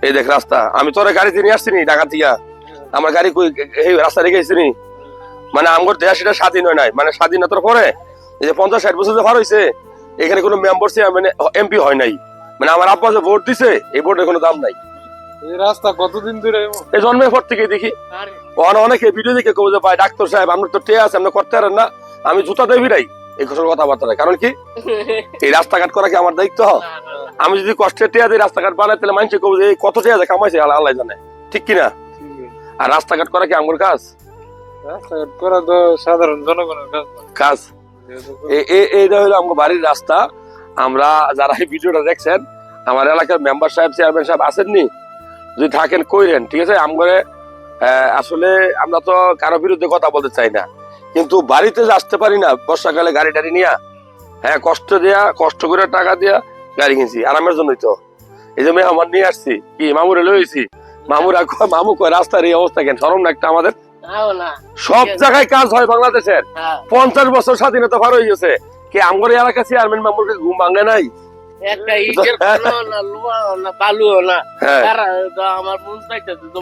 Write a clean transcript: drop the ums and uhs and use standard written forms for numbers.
এই দেখ রাস্তা, আমি তোর গাড়িতে নিয়ে আসছি নি ঢাকা থেকে, আমার গাড়ি এই রাস্তা রেখে এসেছি নি। মানে আমার দেশ এটা স্বাধীন হয় নাই, মানে স্বাধীনতার পরে এই যে 50-60 বছর যে পার হয়েছে, এখানে কোনো মেম্বার মানে এমপি হয় নাই। মানে আমার আব্বা যে ভোট দিছে, এই ভোটের কোনো দাম নাই। এই রাস্তা কতদিন ধরে এই জন্মের পর থেকে দেখি অনেকে ভিডিও দেখে কবে যে ভাই ডাক্তার সাহেব আমরা তো টে আছে, আমরা করতে পারেন না, আমি জুতা দেবি নাই এই কথাবার্তা নাই। কারণ কি এই রাস্তাঘাট করা কি আমার দায়িত্ব? আমি যদি কষ্টের টেয়া দিই রাস্তাঘাট বানাই, তাহলে মানুষের কবে যে কত টেয়া যে কামাইছে আল্লাহ জানে, ঠিক কিনা? আর রাস্তাঘাট করা কি আমার কাজ? রাস্তাঘাট করা তো সাধারণ জনগণের কাজ না। কাজ এইটা হলো আমার বাড়ির রাস্তা। আমরা যারা এই ভিডিওটা দেখছেন, আমার এলাকার মেম্বার সাহেব চেয়ারম্যান সাহেব আসেননি, যদি থাকেন কইরেন, ঠিক আছে? আমরা আসলে আমরা তো কারো বিরুদ্ধে কথা বলতে চাই না, কিন্তু বাড়িতে যে আসতে পারি না বর্ষাকালে গাড়ি টাড়ি নিয়ে, হ্যাঁ কষ্ট করে টাকা দিয়া গাড়ি কিনছি আরামের জন্যই তো। এই যে মেহমান নিয়ে আসছি, কি মামুরে লইছি, মামু কয় রাস্তার এই অবস্থা কেন? শরম না একটা আমাদের? সব জায়গায় কাজ হয় বাংলাদেশের, 50 বছর স্বাধীনতা পার হয়ে গেছে, কি আমার এলাকা চেয়ারম্যান মামুরকে ঘুম ভাঙে নাই? একটা ইটের না লোহা না বালুও না, আমার মন চাইতেছে তো